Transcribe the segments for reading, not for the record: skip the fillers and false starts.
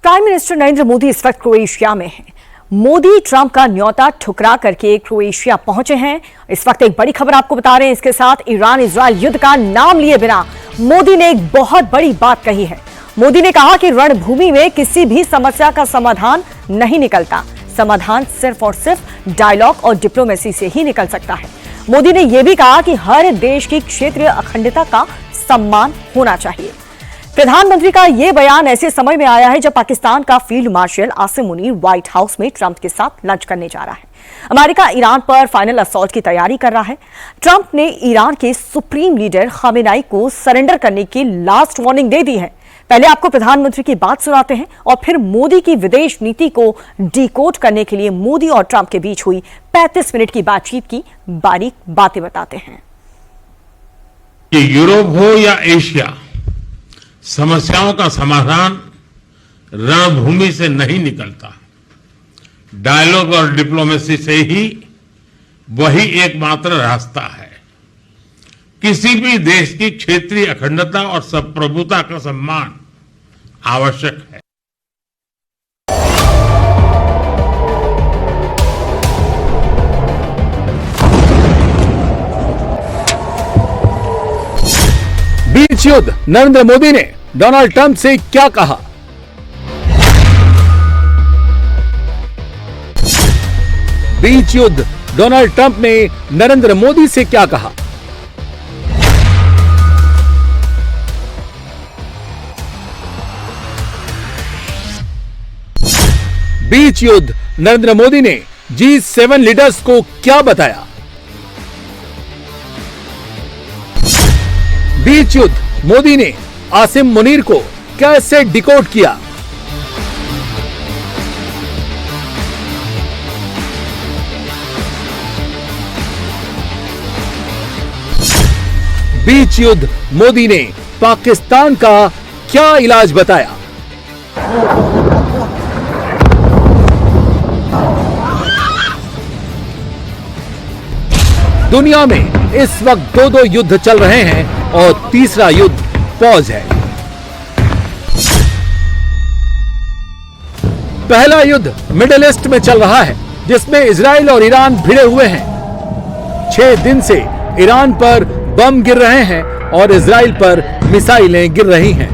Prime minister Narendra Modi इस वक्त Croatia में हैं। मोदी ट्रंप का न्योता ठुकरा करके क्रोएशिया पहुंचे हैं। इस वक्त एक बड़ी खबर आपको बता रहे हैं। इसके साथ ईरान इजरायल युद्ध का नाम लिए बिना मोदी ने एक बहुत बड़ी बात कही है। मोदी ने कहा कि रणभूमि में किसी भी समस्या का समाधान नहीं निकलता, समाधान सिर्फ और सिर्फ डायलॉग और डिप्लोमेसी से ही निकल सकता है। मोदी ने यह भी कहा कि हर देश की क्षेत्रीय अखंडता का सम्मान होना चाहिए। प्रधानमंत्री का यह बयान ऐसे समय में आया है जब पाकिस्तान का field marshal Asim Munir white house में ट्रंप के साथ लंच करने जा रहा है। अमेरिका ईरान पर फाइनल असॉल्ट की तैयारी कर रहा है। ट्रंप ने ईरान के सुप्रीम लीडर खामेनेई को सरेंडर करने की लास्ट वार्निंग दे दी है। पहले आपको प्रधानमंत्री की बात सुनाते हैं और फिर मोदी की विदेश नीति को डिकोड करने के लिए मोदी और ट्रंप के बीच हुई 35 मिनट की बातचीत की बारीक बातें बताते हैं। कि यूरोप हो या एशिया, समस्याओं का समाधान रणभूमि से नहीं निकलता, डायलॉग और डिप्लोमेसी से ही वही एकमात्र रास्ता है। किसी भी देश की क्षेत्रीय अखंडता और संप्रभुता का सम्मान आवश्यक है। बीच युद्ध, नरेंद्र मोदी ने डोनाल्ड ट्रंप से क्या कहा? बीच युद्ध, डोनाल्ड ट्रंप ने नरेंद्र मोदी से क्या कहा? बीच युद्ध, नरेंद्र मोदी ने G7 लीडर्स को क्या बताया? बीच युद्ध, मोदी ने आसिम मुनीर को कैसे डिकोड किया? बीच युद्ध, मोदी ने पाकिस्तान का क्या इलाज बताया? दुनिया में इस वक्त दो युद्ध चल रहे हैं और तीसरा युद्ध पॉज है। पहला युद्ध मिडिल ईस्ट में चल रहा है जिसमें इजराइल और ईरान भिड़े हुए हैं। 6 दिन से ईरान पर बम गिर रहे हैं और इजराइल पर मिसाइलें गिर रही हैं।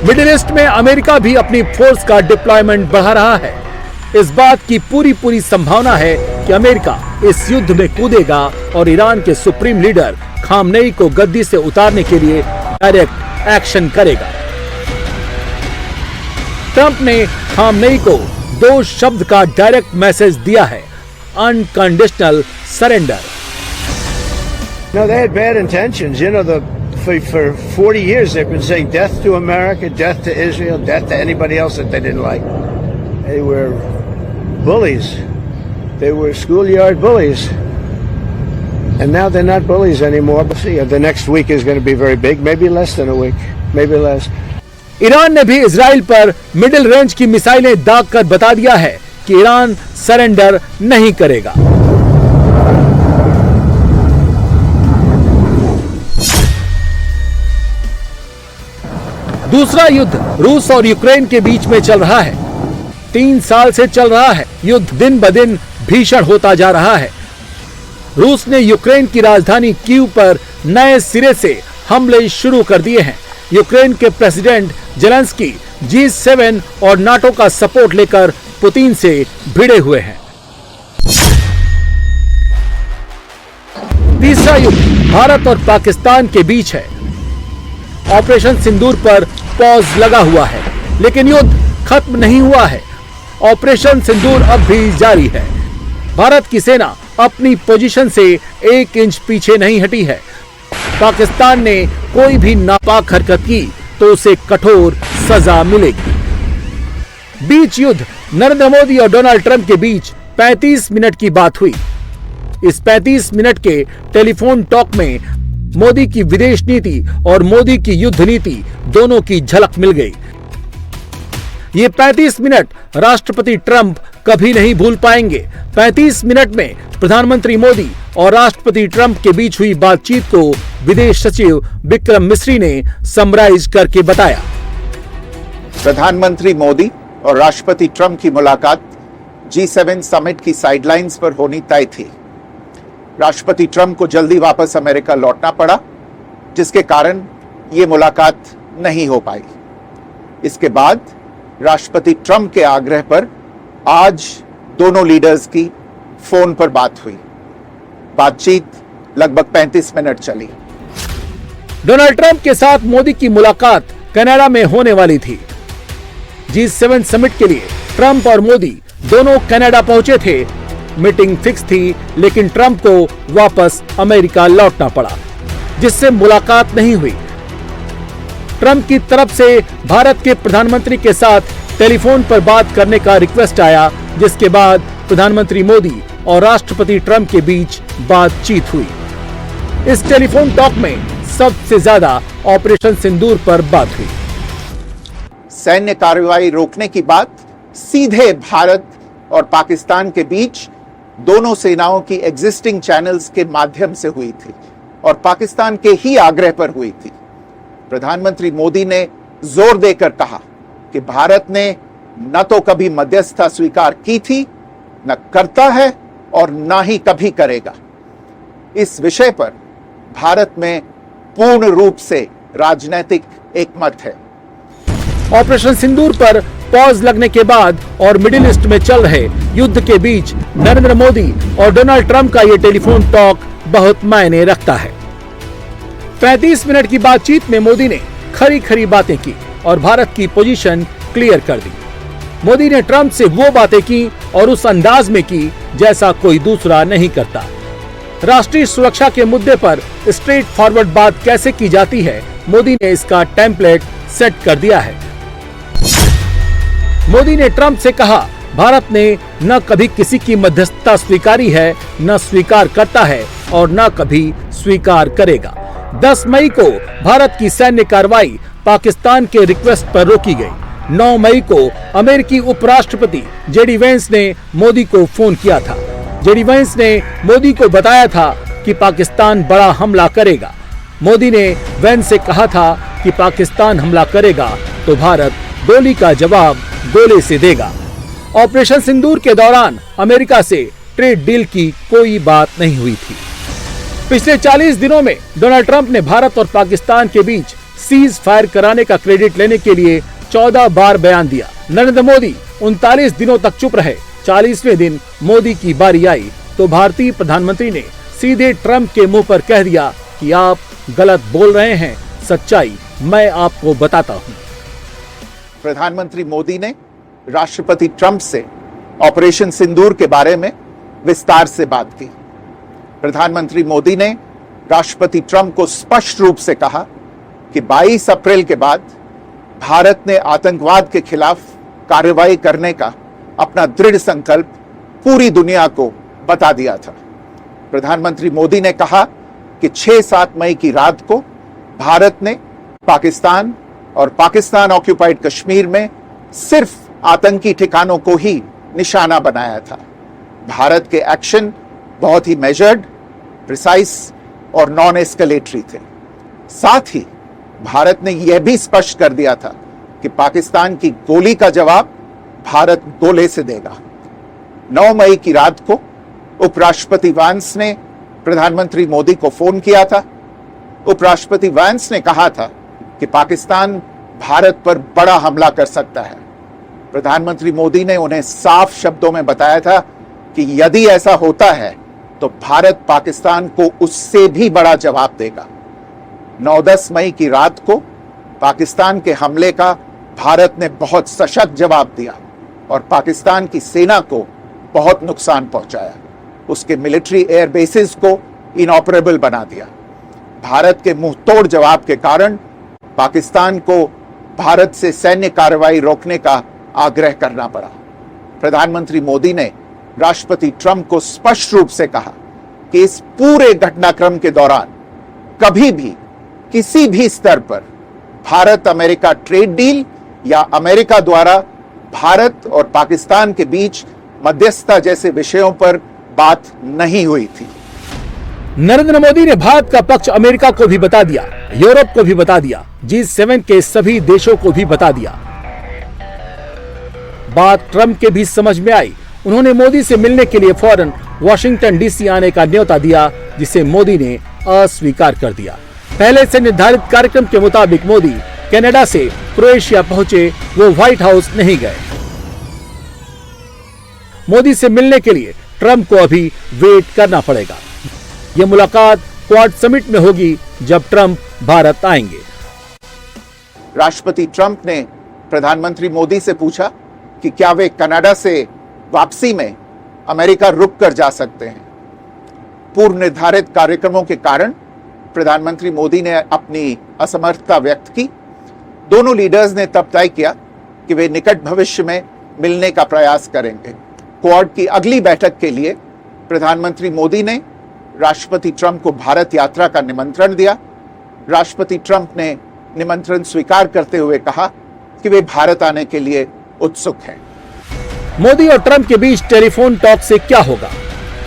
मिडिल ईस्ट में अमेरिका भी अपनी फोर्स का डिप्लॉयमेंट बढ़ा रहा है। इस बात की पूरी संभावना है कि अमेरिका इस युद्ध में कूदेगा और ईरान के सुप्रीम लीडर खामनेई को गद्दी से उतारने के लिए डायरेक्ट एक्शन करेगा। ट्रंप ने खामनेई को 2 शब्द का डायरेक्ट मैसेज दिया है, unconditional surrender. No, they had bad intentions. You know, for 40 years they've been saying death to America, death to Israel, death to anybody else that they didn't like. They were bullies. They were schoolyard bullies. And now they're not bullies anymore. But see, the next week is going to be very big, maybe less than a week, maybe less. Iran ने भी Israel पर middle range की मिसाइलें दागकर बता दिया है कि Iran surrender नहीं करेगा। दूसरा युद्ध रूस और यूक्रेन के बीच में चल रहा है। 3 साल से चल रहा है युद्ध, दिन ब दिन भीषण होता जा रहा है। रूस ने यूक्रेन की राजधानी कीव पर नए सिरे से हमले शुरू कर दिए हैं। यूक्रेन के प्रेसिडेंट जेलेंस्की G7 और नाटो का सपोर्ट लेकर पुतिन से भिड़े हुए हैं। तीसरा युद्ध भारत और पाकिस्तान के बीच है। ऑपरेशन सिंदूर पर पॉज लगा हुआ है, लेकिन युद्ध खत्म नहीं हुआ है। ऑपरेशन सिंदूर अब भी जारी है। भारत की सेना अपनी पोजीशन से 1 इंच पीछे नहीं हटी है। पाकिस्तान ने कोई भी नापाक हरकत की तो उसे कठोर सजा मिलेगी। बीच युद्ध, नरेंद्र मोदी और डोनाल्ड ट्रंप के बीच 35 मिनट की बात हुई। इस 35 मिनट के टेलीफोन टॉक में मोदी की विदेश नीति और मोदी की युद्ध नीति दोनों की झलक मिल गई। ये 35 मिनट राष्ट्रपति ट्रंप कभी नहीं भूल पाएंगे। 35 मिनट में प्रधानमंत्री मोदी और राष्ट्रपति ट्रंप के बीच हुई बातचीत को विदेश सचिव विक्रम मिस्री ने समराइज करके बताया। प्रधानमंत्री मोदी और राष्ट्रपति ट्रंप की मुलाकात G7 समिट की साइडलाइंस पर होनी तय थी। राष्ट्रपति ट्रंप को जल्दी वापस अमेरिका लौटना पड़ा, जिसके कारण ये मुलाकात नहीं हो पाई। इसके बाद राष्ट्रपति ट्रंप के आग्रह पर आज दोनों लीडर्स की फोन पर बात हुई। बातचीत लगभग 35 मिनट चली। डोनाल्ड ट्रंप के साथ मोदी की मुलाकात कनाडा में होने वाली थी। G7 समिट के लिए ट्रंप और मोदी दोनों कनाडा पहुंचे थे। मीटिंग फिक्स थी, लेकिन ट्रंप को वापस अमेरिका लौटना पड़ा, जिससे मुलाकात नहीं हुई। ट्रंप की तरफ से भारत के प्रधानमंत्री के साथ टेलीफोन पर बात करने का रिक्वेस्ट आया, जिसके बाद प्रधानमंत्री मोदी और राष्ट्रपति ट्रंप के बीच बातचीत हुई। इस टेलीफोन टॉक में सबसे ज्यादा ऑपरेशन सिंदूर पर बात हुई। सैन्य कार्रवाई रोकने की बात सीधे भारत और पाकिस्तान के बीच दोनों सेनाओं की एग्जिस्टिंग चैनल्स के माध्यम से हुई थी और पाकिस्तान के ही आग्रह पर हुई थी। प्रधानमंत्री मोदी ने जोर देकर कहा कि भारत ने न तो कभी मध्यस्थता स्वीकार की थी, न करता है और न ही कभी करेगा। इस विषय पर भारत में पूर्ण रूप से राजनीतिक एकमत है। ऑपरेशन सिंदूर पर पॉज लगने के बाद और मिडिल ईस्ट में चल रहे युद्ध के बीच नरेंद्र मोदी और डोनाल्ड ट्रंप का यह टेलीफोन टॉक बहुत मायने रखता है। 35 मिनट की बातचीत में मोदी ने खरी खरी बातें की और भारत की पोजीशन क्लियर कर दी। मोदी ने ट्रंप से वो बातें की और उस अंदाज में की जैसा कोई दूसरा नहीं करता। राष्ट्रीय सुरक्षा के मुद्दे पर स्ट्रेट फॉरवर्ड बात कैसे की जाती है, मोदी ने इसका टेम्पलेट सेट कर दिया है। मोदी ने ट्रंप से कहा, भारत ने न कभी किसी की मध्यस्थता स्वीकारी है, न स्वीकार करता है और न कभी स्वीकार करेगा। 10 मई को भारत की सैन्य कार्रवाई पाकिस्तान के रिक्वेस्ट पर रोकी गई। 9 मई को अमेरिकी उपराष्ट्रपति जेडी वेंस ने मोदी को फोन किया था। जेडी वेंस ने मोदी को बताया था कि पाकिस्तान बड़ा हमला करेगा। मोदी ने वेंस से कहा था कि पाकिस्तान हमला करेगा तो भारत गोली का जवाब गोले से देगा। ऑपरेशन सिंदूर के दौरान अमेरिका से ट्रेड डील की कोई बात नहीं हुई थी। पिछले 40 दिनों में डोनाल्ड ट्रंप ने भारत और पाकिस्तान के बीच सीज फायर कराने का क्रेडिट लेने के लिए 14 बार बयान दिया। नरेंद्र मोदी 39 दिनों तक चुप रहे। 40वें दिन मोदी की बारी आई तो भारतीय प्रधानमंत्री ने सीधे ट्रंप के मुंह पर कह दिया कि आप गलत बोल रहे हैं, सच्चाई मैं आपको बताता हूं। प्रधानमंत्री मोदी ने राष्ट्रपति ट्रंप से ऑपरेशन सिंदूर के बारे में विस्तार से बात की। प्रधानमंत्री मोदी ने राष्ट्रपति ट्रंप को स्पष्ट रूप से कहा कि 22 अप्रैल के बाद भारत ने आतंकवाद के खिलाफ कार्रवाई करने का अपना दृढ़ संकल्प पूरी दुनिया को बता दिया था। प्रधानमंत्री मोदी ने कहा कि 6-7 मई की रात को भारत ने पाकिस्तान और पाकिस्तान ऑक्यूपाइड कश्मीर में सिर्फ आतंकी ठिकानों को ही निशाना बनाया था। भारत के एक्शन बहुत ही मेजर्ड, प्रिसाइज और नॉन एस्केलेटरी थे। साथ ही भारत ने यह भी स्पष्ट कर दिया था कि पाकिस्तान की गोली का जवाब भारत गोले से देगा। 9 मई की रात को उपराष्ट्रपति वैंस ने प्रधानमंत्री मोदी को फोन किया था। उपराष्ट्रपति वैंस ने कहा था कि पाकिस्तान भारत पर बड़ा हमला कर सकता है। प्रधानमंत्री मोदी ने उन्हें साफ शब्दों में बताया था कि यदि ऐसा होता है तो भारत पाकिस्तान को उससे भी बड़ा जवाब देगा। 9-10 मई की रात को पाकिस्तान के हमले का भारत ने बहुत सशक्त जवाब दिया और पाकिस्तान की सेना को बहुत नुकसान पहुंचाया। उसके मिलिट्री एयर बेसिस को इनऑपरेबल बना दिया। भारत के मुंहतोड़ जवाब के कारण पाकिस्तान को भारत से सैन्य कार्रवाई रोकने का आग्रह करना पड़ा। प्रधानमंत्री मोदी ने राष्ट्रपति ट्रंप को स्पष्ट रूप से कहा कि इस पूरे घटनाक्रम के दौरान कभी भी किसी भी स्तर पर भारत अमेरिका ट्रेड डील या अमेरिका द्वारा भारत और पाकिस्तान के बीच मध्यस्थता जैसे विषयों पर बात नहीं हुई थी। नरेंद्र मोदी ने भारत का पक्ष अमेरिका को भी बता दिया, यूरोप को भी बता दिया, G7 के सभी देशों को भी बता दिया। बात ट्रंप के भी समझ में आई। उन्होंने मोदी से मिलने के लिए फौरन वॉशिंगटन डीसी आने का न्योता दिया, जिसे मोदी ने अस्वीकार कर दिया। पहले से निर्धारित कार्यक्रम के मुताबिक मोदी कनाडा से क्रोएशिया पहुंचे, वो व्हाइट हाउस नहीं गए। मोदी से मिलने के लिए ट्रंप को अभी वेट करना पड़ेगा। यह मुलाकात क्वाड समिट में होगी, जब ट्रंप भारत आएंगे। राष्ट्रपति ट्रंप ने प्रधानमंत्री मोदी से पूछा कि क्या वे कनाडा से वापसी में अमेरिका रुक कर जा सकते हैं। पूर्व निर्धारित कार्यक्रमों के कारण प्रधानमंत्री मोदी ने अपनी असमर्थता व्यक्त की। दोनों लीडर्स ने तब तय किया कि वे निकट भविष्य में मिलने का प्रयास करेंगे। क्वाड की अगली बैठक के लिए प्रधानमंत्री मोदी ने राष्ट्रपति ट्रंप को भारत यात्रा का निमंत्रण दिया। राष्ट्रपति ट्रंप ने निमंत्रण स्वीकार करते हुए कहा कि वे भारत आने के लिए उत्सुक हैं। मोदी और ट्रंप के बीच टेलीफोन टॉक से क्या होगा?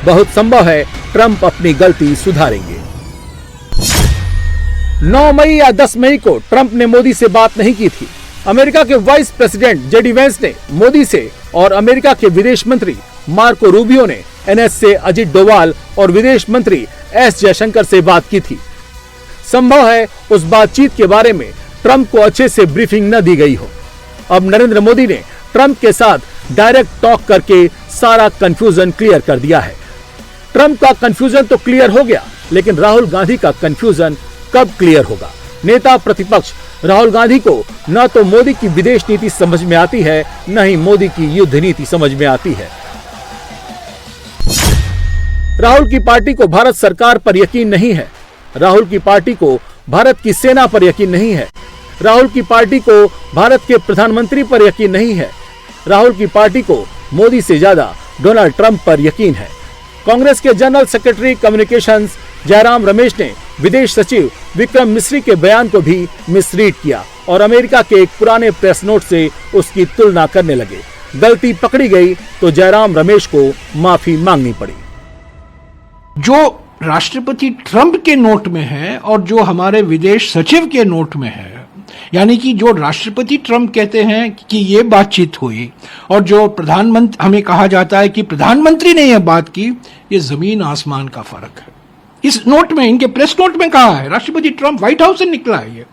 बहुत संभव है ट्रंप अपनी गलती सुधारेंगे। 9 मई या 10 मई को ट्रंप ने मोदी से बात नहीं की थी। अमेरिका के वाइस प्रेसिडेंट जेडी वेंस ने मोदी से और अमेरिका के विदेश मंत्री मार्को रूबियो ने एनएस से अजित डोवाल और विदेश मंत्री एस जयशंकर से बात की थी। संभव है उस बातचीत के बारे में ट्रंप को अच्छे से ब्रीफिंग न दी गई हो। अब नरेंद्र मोदी ने ट्रंप के साथ डायरेक्ट टॉक करके सारा कंफ्यूजन क्लियर कर दिया है। ट्रंप का कंफ्यूजन तो क्लियर हो गया, लेकिन राहुल गांधी का कंफ्यूजन कब क्लियर होगा? नेता प्रतिपक्ष राहुल गांधी को न तो मोदी की विदेश नीति समझ में आती है, न ही मोदी की युद्ध नीति समझ में आती है। राहुल की पार्टी को भारत सरकार पर यकीन नहीं है। राहुल की पार्टी को भारत की सेना पर यकीन नहीं है। राहुल की पार्टी को भारत के प्रधानमंत्री पर यकीन नहीं है। राहुल की पार्टी को मोदी से ज्यादा डोनाल्ड ट्रंप पर यकीन है। कांग्रेस के general secretary communications Jairam Ramesh ने विदेश सचिव विक्रम मिस्री के बयान को भी मिसरीड किया और अमेरिका के एक पुराने प्रेस नोट से उसकी तुलना करने लगे। गलती पकड़ी गई तो जयराम रमेश को माफी मांगनी पड़ी। जो राष्ट्रपति ट्रंप के नोट में है और जो हमारे विदेश सचिव के नोट में है, यानी कि जो राष्ट्रपति ट्रंप कहते हैं कि ये बातचीत हुई और जो प्रधानमंत्री हमें कहा जाता है कि प्रधानमंत्री ने यह बात की, ये जमीन आसमान का फर्क है। इस नोट में, इनके प्रेस नोट में कहा है, राष्ट्रपति ट्रंप व्हाइट हाउस से निकला है ये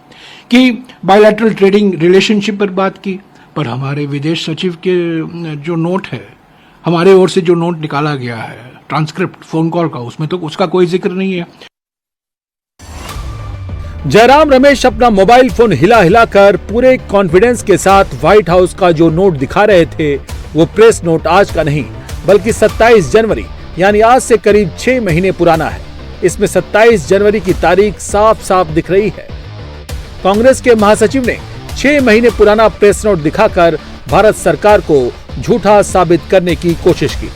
कि बायलैटरल ट्रेडिंग रिलेशनशिप पर बात की, पर हमारे विदेश सचिव के जो नोट है, हमारे ओर से जो नोट निकाला गया है ट्रांसक्रिप्ट फोन कॉल का, उसमें तो उसका कोई जिक्र नहीं है। जयराम रमेश अपना मोबाइल फोन हिला हिलाकर पूरे कॉन्फिडेंस के साथ व्हाइट हाउस का जो नोट दिखा रहे थे, वो प्रेस नोट आज का नहीं बल्कि 27 जनवरी यानी आज से करीब 6 महीने पुराना है। इसमें 27 जनवरी की तारीख साफ साफ दिख रही है। कांग्रेस के महासचिव ने 6 महीने पुराना प्रेस नोट दिखाकर भारत सरकार को झूठा साबित करने की कोशिश की।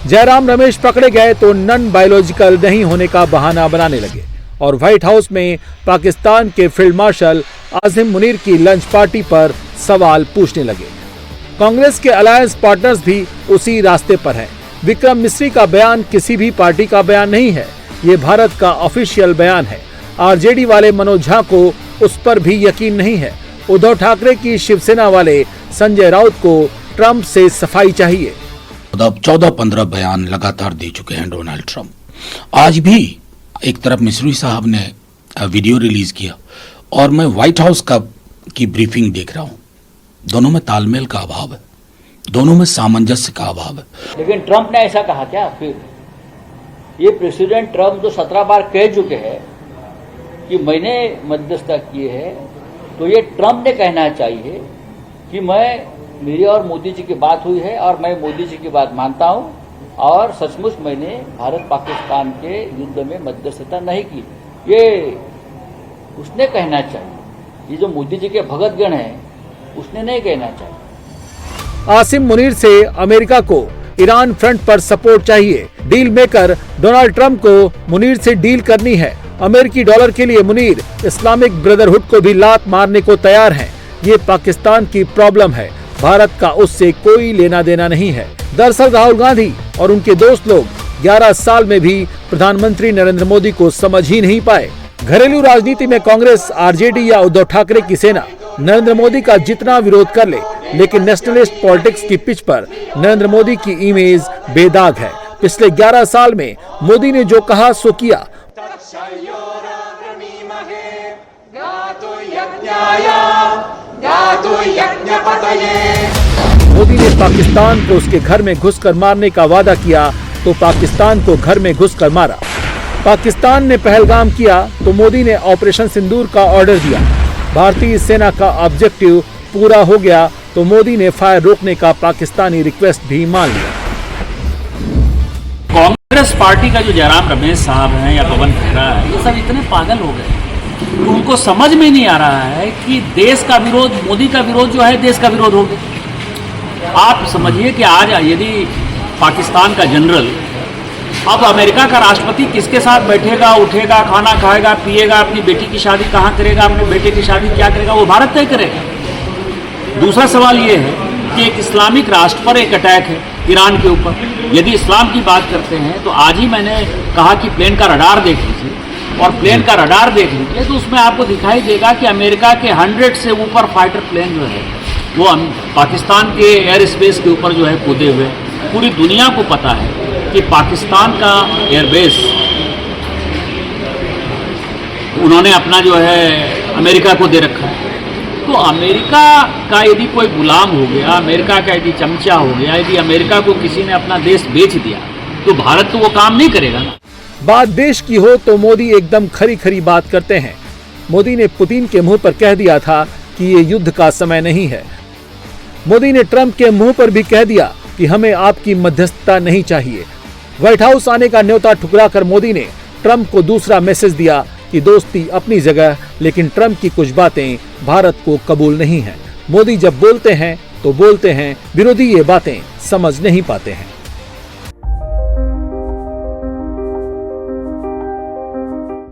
जयराम रमेश पकड़े गए तो नॉन बायोलॉजिकल नहीं होने का बहाना बनाने लगे और व्हाइट हाउस में पाकिस्तान के फील्ड मार्शल आसिम मुनीर की लंच पार्टी पर सवाल पूछने लगे। कांग्रेस के अलायंस पार्टनर्स भी उसी रास्ते पर हैं। विक्रम मिस्री का बयान किसी भी पार्टी का बयान नहीं है, ये भारत का ऑफिशियल बयान है। आरजेडी वाले मनोज झा को उस पर भी यकीन नहीं है। उद्धव ठाकरे की शिवसेना वाले संजय राउत को ट्रंप से सफाई चाहिए। 14-15 बयान लगातार दे चुके हैं डोनाल्ड ट्रंप। आज भी एक तरफ मिस्री साहब ने वीडियो रिलीज किया और मैं व्हाइट हाउस की ब्रीफिंग देख रहा हूं। दोनों में तालमेल का अभाव है, दोनों में सामंजस्य का अभाव है। लेकिन ट्रंप ने ऐसा कहा क्या? फिर ये प्रेसिडेंट ट्रंप जो 17 बार कह चुके हैं कि मैंने मध्यस्थता की है, तो ये ट्रंप ने कहना चाहिए कि मेरी और मोदी जी की बात हुई है और मैं मोदी जी की बात मानता हूं और सचमुच मैंने भारत पाकिस्तान के युद्ध में मध्यस्थता नहीं की, ये उसने कहना चाहिए। ये जो मोदी जी के भगतगण हैं, उसने नहीं कहना चाहिए। आसिम मुनीर से अमेरिका को ईरान फ्रंट पर सपोर्ट चाहिए। डील मेकर डोनाल्ड ट्रंप को मुनीर से डील करनी है। अमेरिकी डॉलर के लिए मुनीर इस्लामिक ब्रदरहुड को भी लात मारने को तैयार हैं। ये पाकिस्तान की प्रॉब्लम है, भारत का उससे कोई लेना देना नहीं है। दरअसल राहुल गांधी और उनके दोस्त लोग 11 साल में भी प्रधानमंत्री नरेंद्र मोदी को समझ ही नहीं पाए। घरेलू राजनीति में कांग्रेस, आरजेडी या उद्धव ठाकरे की सेना नरेंद्र मोदी का जितना विरोध कर ले, लेकिन नेशनलिस्ट पॉलिटिक्स की पिच पर नरेंद्र मोदी की इमेज बेदाग है। पिछले 11 साल में मोदी ने जो कहा सो किया। मोदी ने पाकिस्तान को उसके घर में घुसकर मारने का वादा किया तो पाकिस्तान को घर में घुसकर मारा। पाकिस्तान ने पहलगाम किया तो मोदी ने ऑपरेशन सिंदूर का ऑर्डर दिया। भारतीय सेना का ऑब्जेक्टिव पूरा हो गया तो मोदी ने फायर रोकने का पाकिस्तानी रिक्वेस्ट भी मान लिया। कांग्रेस पार्टी का जो जयराम रमेश साहब हैं या पवन खेरा है, ये सब इतने पागल हो गए कि उनको समझ में नहीं आ रहा है कि देश का विरोध, मोदी का विरोध जो है देश का विरोध हो गया। आप समझिए कि आज यदि पाकिस्तान का जनरल अब अमेरिका का राष्ट्रपति किसके साथ बैठेगा, उठेगा, खाना खाएगा, पिएगा, अपनी बेटी की शादी कहाँ करेगा, अपने बेटे की शादी क्या करेगा, वो भारत तय करेगा। दूसरा सवाल ये है कि एक इस्लामिक राष्ट्र पर एक अटैक है ईरान के ऊपर। यदि इस्लाम की बात करते हैं तो आज ही मैंने कहा कि प्लेन का रडार देख लीजिए, और प्लेन का रडार देख लीजिए तो उसमें आपको दिखाई देगा कि अमेरिका के 100 से ऊपर फाइटर प्लेन जो है वो पाकिस्तान के एयर स्पेस के ऊपर जो है कूदे हुए। पूरी दुनिया को पता है कि पाकिस्तान का एयरबेस उन्होंने अपना जो है अमेरिका को दे रखा है। तो अमेरिका का यदि कोई गुलाम हो गया, अमेरिका का यदि चमचा हो गया, यदि अमेरिका को किसी ने अपना देश बेच दिया तो भारत तो वो काम नहीं करेगा ना। बात देश की हो तो मोदी एकदम खरी खरी बात करते हैं। मोदी ने पुतिन के मुंह पर कह दिया था कि ये युद्ध का समय नहीं है। मोदी ने ट्रंप के मुंह पर भी कह दिया कि हमें आपकी मध्यस्थता नहीं चाहिए। व्हाइट हाउस आने का न्योता ठुकराकर मोदी ने ट्रंप को दूसरा मैसेज दिया कि दोस्ती अपनी जगह, लेकिन ट्रंप की कुछ बातें भारत को कबूल नहीं है। मोदी जब बोलते हैं तो बोलते हैं, विरोधी ये बातें समझ नहीं पाते हैं।